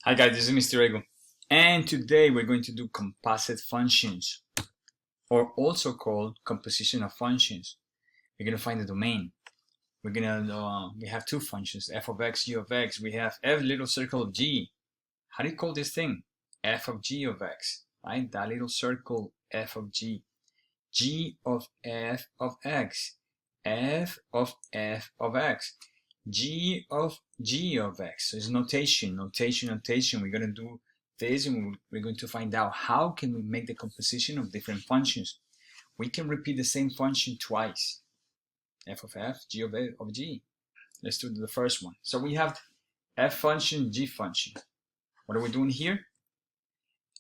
Hi guys, this is Mr. Urrego, and today we're going to do composite functions, or also called composition of functions. We're going to find the domain. We have two functions, f of x, g of x. We have f little circle of g. How do you call this thing? F of g of x, right? That little circle, f of g. G of f of x, f of x, g of x. So it's notation. We're going to do this, and we're going to find out how can we make the composition of different functions. We can repeat the same function twice. F of f, g of g. Let's do the first one. So we have f function, g function. What are we doing here?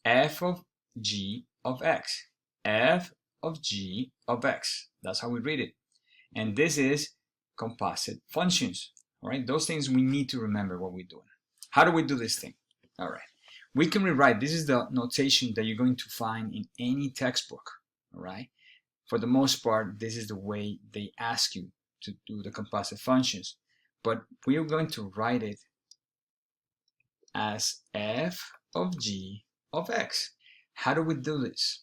F of g of x. F of g of x. That's how we read it. And this is composite functions. All right, those things we need to remember what we're doing. How do we do this thing? All right, we can rewrite. This is the notation that you're going to find in any textbook. All right, for the most part, this is the way they ask you to do the composite functions. But we are going to write it as f of g of x. How do we do this?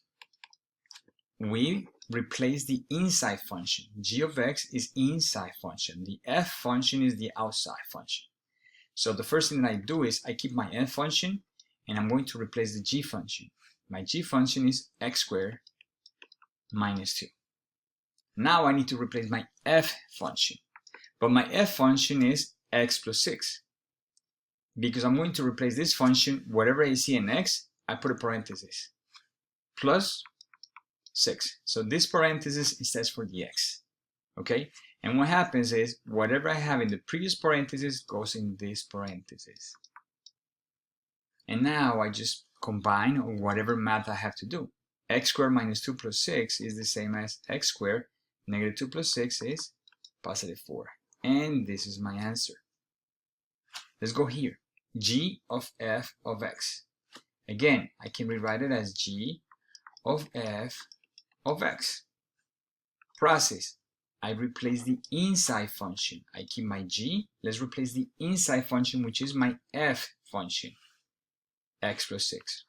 We replace the inside function. G of x is inside function. The f function is the outside function. So the first thing that I do is I keep my f function and I'm going to replace the g function. My g function is x squared minus 2. Now I need to replace my f function. But my f function is x plus 6. Because I'm going to replace this function, whatever I see in x, I put a parenthesis. Plus 6. So this parenthesis stands for the x. Okay? And what happens is whatever I have in the previous parenthesis goes in this parenthesis. And now I just combine whatever math I have to do. X squared minus 2 plus 6 is the same as x squared. Negative 2 plus 6 is positive 4. And this is my answer. Let's go here. G of f of x. Again, I can rewrite it as g of f of x. Process. I replace the inside function. I keep my g. Let's replace the inside function, which is my f function. X plus 6.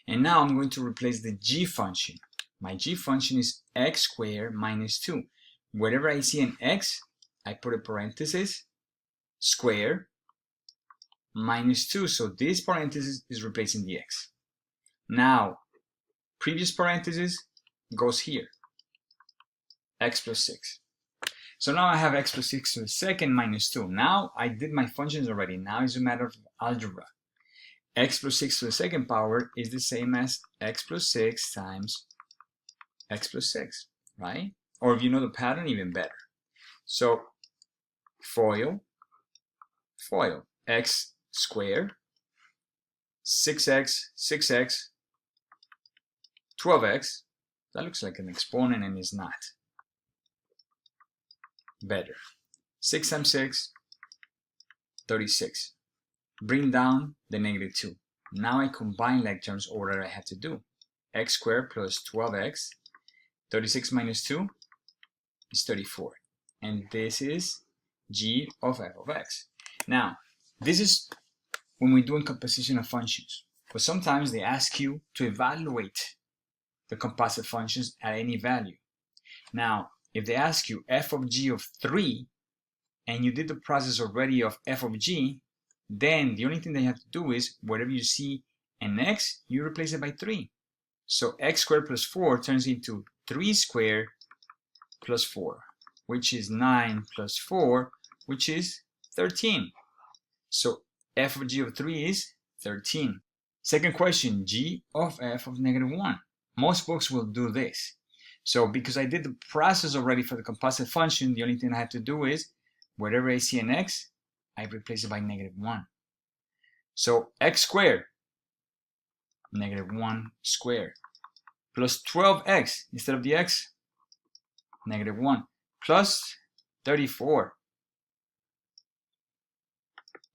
And now I'm going to replace the g function. My g function is x squared minus 2. Wherever I see an x, I put a parenthesis, square, minus 2. So this parenthesis is replacing the x. Now, previous parenthesis goes here, x plus 6. So now I have x plus 6 to the second minus 2. Now I did my functions already. Now it's a matter of algebra. X plus 6 to the second power is the same as x plus 6 times x plus 6, right? Or if you know the pattern, even better. So FOIL, x squared, 6x, 6x, 12x. That looks like an exponent and it's not. Better. 6 times 6, 36. Bring down the negative 2. Now I combine like terms order I have to do. X squared plus 12x. 36 minus 2 is 34. And this is g of f of x. Now, this is when we're doing composition of functions. But sometimes they ask you to evaluate the composite functions at any value. Now, if they ask you f of g of 3, and you did the process already of f of g, then the only thing they have to do is, whatever you see an x, you replace it by 3. So x squared plus 4 turns into 3 squared plus 4, which is 9 plus 4, which is 13. So f of g of 3 is 13. Second question, g of f of negative 1. Most books will do this. So because I did the process already for the composite function, the only thing I have to do is, wherever I see an x, I replace it by negative 1. So x squared, negative 1 squared, plus 12x, instead of the x, negative 1, plus 34.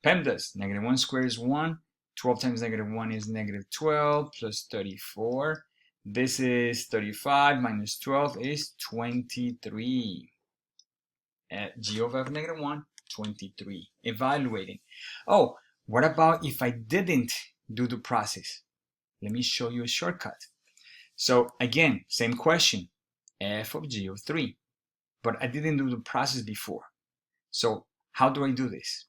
PEMDAS, negative 1 squared is 1, 12 times negative 1 is negative 12, plus 34. This is 35 minus 12 is 23. G of f negative 1, 23. Evaluating. Oh, What about if I didn't do the process? Let me show you a shortcut. So again, same question, f of g of 3, but I didn't do the process before. So how do I do this?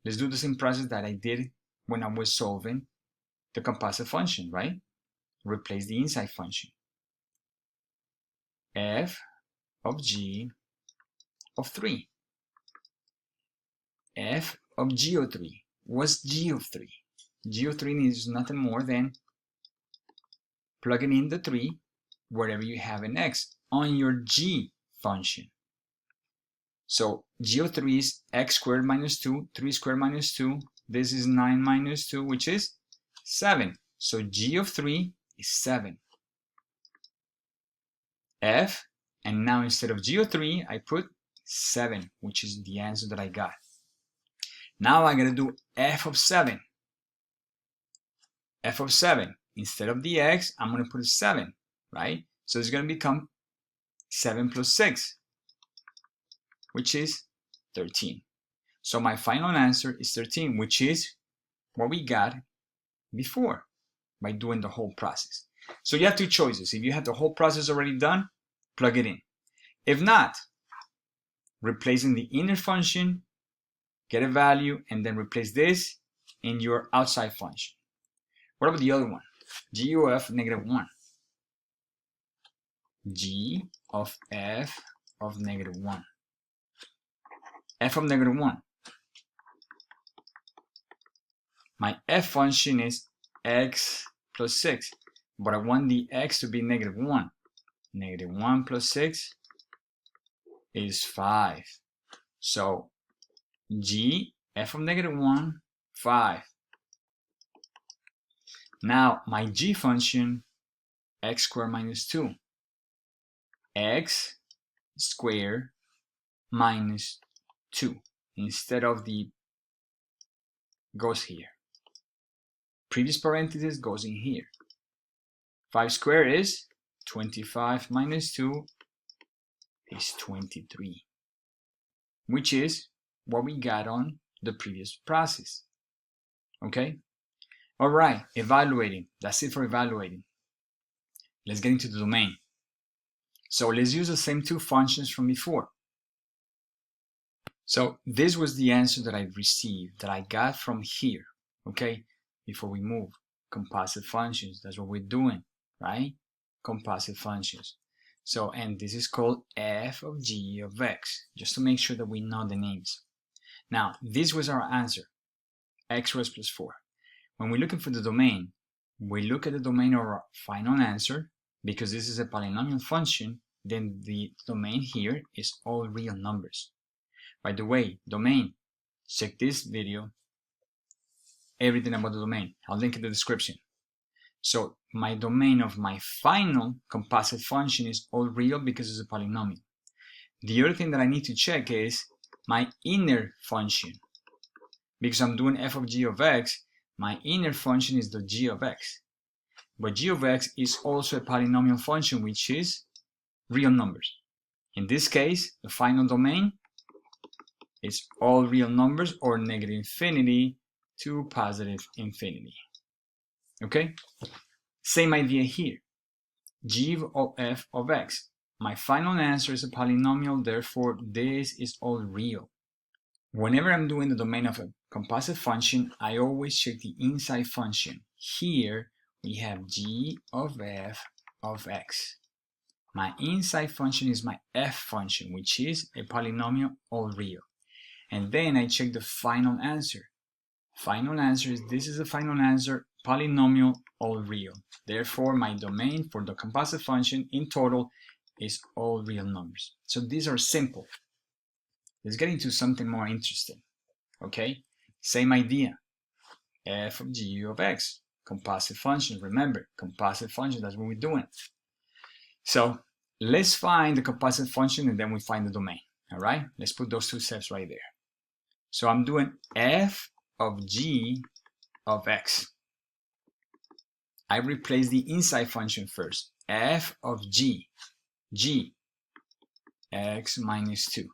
Let's do the same process that I did when I was solving the composite function, right? Replace the inside function. F of g of 3. F of g of 3. What's g of 3? G of 3 is nothing more than plugging in the 3 wherever you have an x on your g function. So g of 3 is x squared minus 2, 3 squared minus 2. This is 9 minus 2, which is 7. So g of 3 is 7. F, and now instead of g of 3, I put 7, which is the answer that I got. Now I gotta do f of 7. F of 7. Instead of the x, I'm gonna put a 7, right? So it's gonna become 7 plus 6, which is 13. So my final answer is 13, which is what we got before by doing the whole process. So you have two choices. If you have the whole process already done, plug it in. If not, replacing the inner function, get a value, and then replace this in your outside function. What about the other one? G of f negative 1. G of f of negative 1. F of negative 1. My f function is x plus 6, but I want the x to be negative 1. Negative 1 plus 6 is 5. So g, f of negative 1, 5. Now my g function, x squared minus 2. X squared minus 2. Instead of the goes here. Previous parenthesis goes in here. 5 squared is 25 minus 2 is 23, which is what we got on the previous process. Okay? All right, evaluating. That's it for evaluating. Let's get into the domain. So let's use the same two functions from before. So this was the answer that I received, that I got from here. Okay? Before we move, composite functions. That's what we're doing, right? Composite functions. So, and this is called f of g of x, just to make sure that we know the names. Now, this was our answer, x raised plus 4. When we're looking for the domain, we look at the domain of our final answer. Because this is a polynomial function, then the domain here is all real numbers. By the way, domain, check this video, everything about the domain. I'll link in the description. So my domain of my final composite function is all real because it's a polynomial. The other thing that I need to check is my inner function. Because I'm doing f of g of x, my inner function is the g of x. But g of x is also a polynomial function, which is real numbers. In this case, the final domain is all real numbers, or negative infinity to positive infinity. Okay? Same idea here. G of f of x. My final answer is a polynomial, therefore this is all real. Whenever I'm doing the domain of a composite function, I always check the inside function. Here we have g of f of x. My inside function is my f function, which is a polynomial, all real. And then I check the final answer. Final answer is, this is the final answer, polynomial, all real. Therefore, my domain for the composite function in total is all real numbers. So these are simple. Let's get into something more interesting. Okay? Same idea. F of g of x. Composite function. Remember, composite function, that's what we're doing. So let's find the composite function and then we find the domain. All right? Let's put those two steps right there. So I'm doing f of g of x. I replace the inside function first. F of g, x minus 2.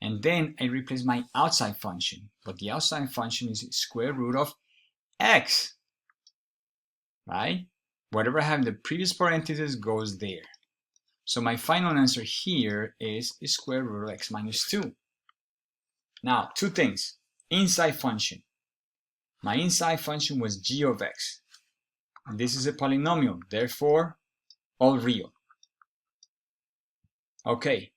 And then I replace my outside function. But the outside function is square root of x, right? Whatever I have in the previous parenthesis goes there. So my final answer here is square root of x minus 2. Now, two things. Inside function. My inside function was g of x. And this is a polynomial, therefore, all real. Okay.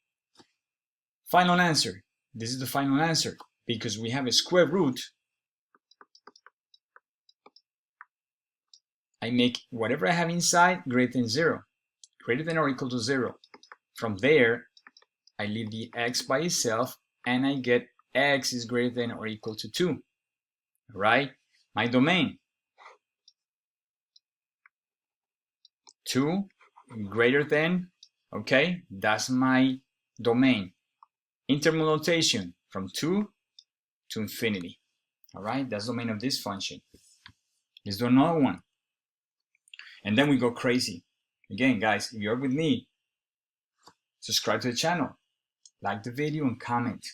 Final answer. This is the final answer. Because we have a square root, I make whatever I have inside greater than 0. Greater than or equal to 0. From there, I leave the x by itself, and I get x is greater than or equal to 2. Right? My domain. 2 greater than, okay, that's my domain. Interval notation from 2 to infinity. All right, that's the domain of this function. Let's do another one. And then we go crazy. Again, guys, if you're with me, subscribe to the channel, like the video, and comment.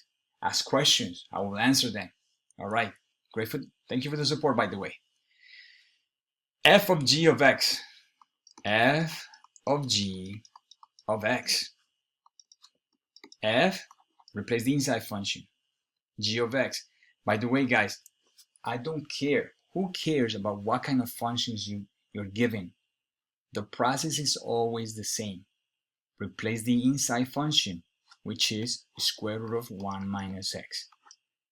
Ask questions. I will answer them. All right, grateful. Thank you for the support, by the way. F of g of x. F of g of x. F, replace the inside function. G of x. By the way, guys, I don't care. Who cares about what kind of functions you're given? The process is always the same. Replace the inside function, which is square root of 1 minus x.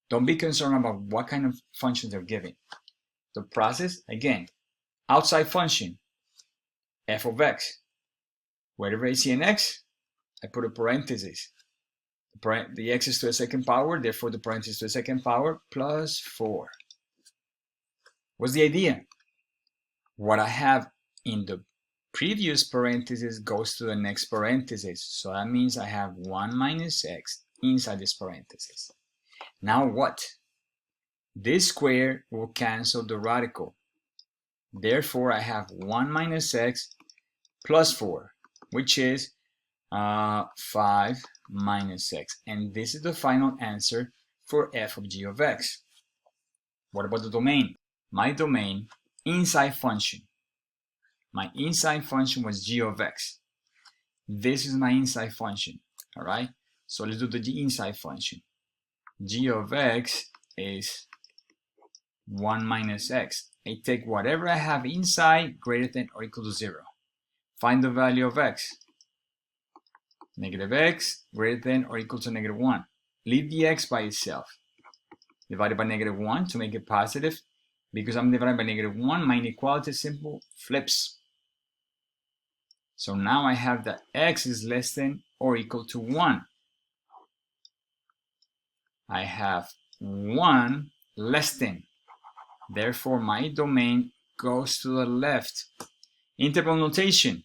Don't be concerned about what kind of functions they're given. The process, again, outside function, f of x. Wherever I see an x, I put a parenthesis. The x is to the second power, therefore the parenthesis to the second power plus 4. What's the idea? What I have in the previous parenthesis goes to the next parenthesis. So that means I have 1 minus x inside this parenthesis. Now what? This square will cancel the radical. Therefore, I have 1 minus x plus 4, which is 5 minus x. And this is the final answer for f of g of x. What about the domain? My domain, inside function. My inside function was g of x. This is my inside function. All right? So let's do the inside function. G of x is 1 minus x. I take whatever I have inside greater than or equal to 0. Find the value of x. Negative x greater than or equal to negative 1. Leave the x by itself. Divided by negative 1 to make it positive. Because I'm divided by negative 1, my inequality symbol flips. So now I have that x is less than or equal to 1. I have 1 less than. Therefore, my domain goes to the left. Interval notation.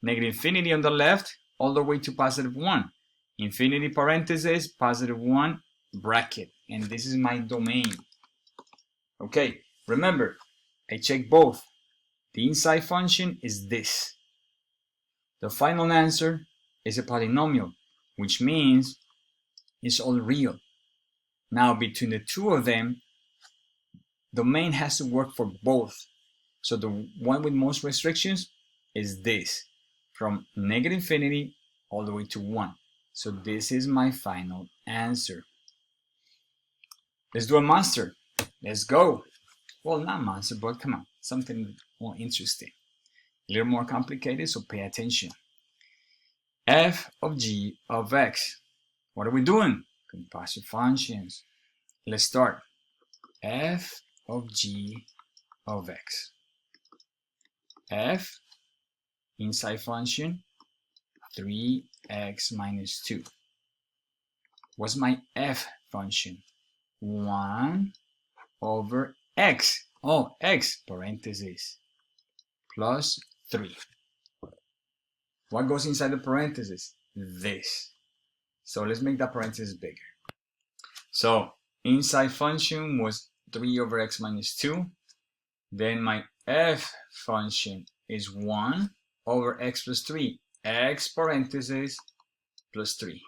Negative infinity on the left, all the way to positive 1. Infinity parenthesis, positive 1, bracket. And this is my domain. Okay, remember, I check both. The inside function is this. The final answer is a polynomial, which means it's all real. Now, between the two of them, domain has to work for both. So the one with most restrictions is this, from negative infinity all the way to 1. So this is my final answer. Let's do a monster. Let's go. Well, not monster, but come on, something more interesting. A little more complicated, so pay attention. F of g of x. What are we doing? Composite functions. Let's start. F of g of x. F, inside function, 3x minus 2. What's my f function? 1 over x. Oh, x, parentheses, plus 3. What goes inside the parentheses? This. So let's make that parenthesis bigger. So inside function was 3 over x minus 2. Then my f function is 1 over x plus 3. X parentheses plus 3.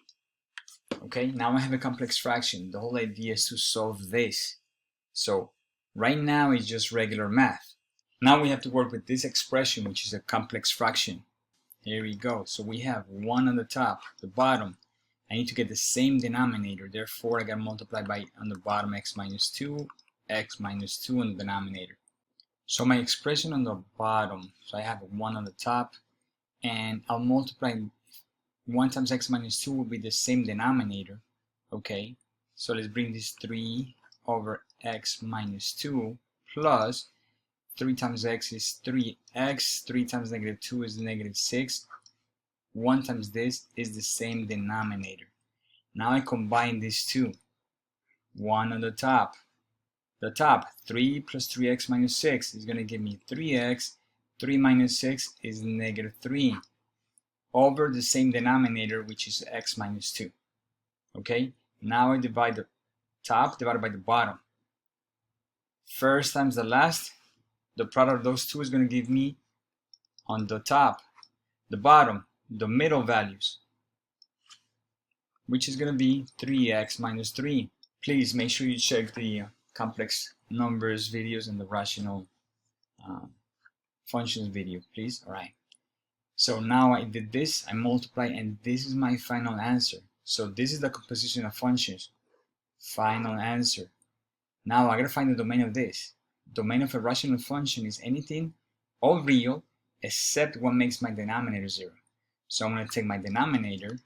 Okay, now I have a complex fraction. The whole idea is to solve this. So right now it's just regular math. Now we have to work with this expression, which is a complex fraction. Here we go. So we have 1 on the top, the bottom. I need to get the same denominator. Therefore, I got to multiply by, on the bottom, x minus 2 on the denominator. So my expression on the bottom, so I have a 1 on the top, and I'll multiply 1 times x minus 2 will be the same denominator. Okay, so let's bring this 3 over x minus 2 plus 3 times x is 3x, 3 times negative 2 is negative 6, 1 times this is the same denominator. Now I combine these two. 1 on the top, 3 plus 3x minus 6 is going to give me 3x, 3 minus 6 is negative 3, over the same denominator, which is x minus 2. Okay, now I divide the top divided by the bottom. First times the last, the product of those two is going to give me on the top, the bottom, the middle values, which is going to be 3x minus 3. Please make sure you check the complex numbers videos and the rational functions video, please. All right. So now I did this, I multiply, and this is my final answer. So this is the composition of functions. Final answer. Now I gotta find the domain of this. Domain of a rational function is anything, all real, except what makes my denominator 0. So I'm gonna take my denominator,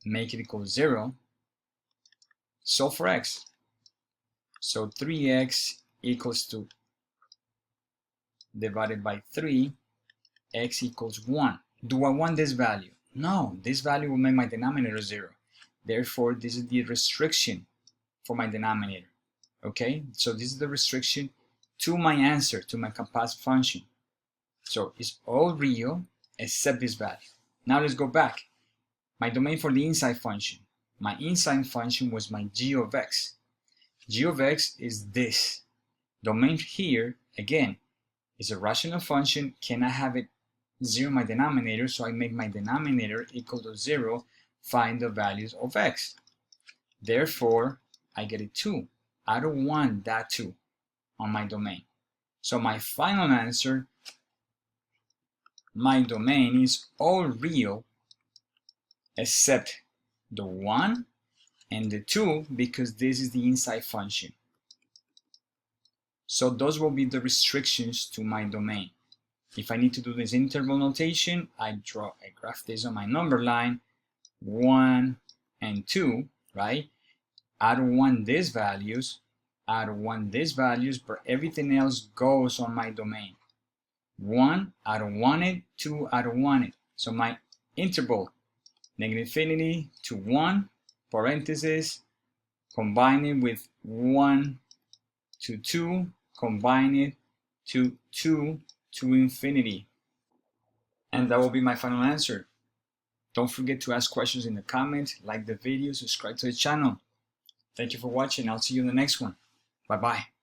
make it equal 0, solve for x. So 3x equals to, divided by 3, x equals 1. Do I want this value? No, this value will make my denominator 0. Therefore, this is the restriction for my denominator. Okay, so this is the restriction to my answer, to my composite function. So it's all real except this value. Now let's go back. My domain for the inside function. My inside function was my g of x. G of x is this. Domain here, again, is a rational function. Can I have it 0 my denominator? So I make my denominator equal to 0. Find the values of x. Therefore, I get a 2. I don't want that 2 on my domain. So my final answer, my domain is all real except the 1 and the 2, because this is the inside function. So those will be the restrictions to my domain. If I need to do this interval notation, I graph this on my number line, 1 and 2, right? I don't want these values, I don't want these values, but everything else goes on my domain. 1, I don't want it, 2, I don't want it. So my interval, negative infinity to 1, parenthesis, combine it with 1 to 2, combine it to 2 to infinity. And that will be my final answer. Don't forget to ask questions in the comments, like the video, subscribe to the channel. Thank you for watching. I'll see you in the next one. Bye-bye.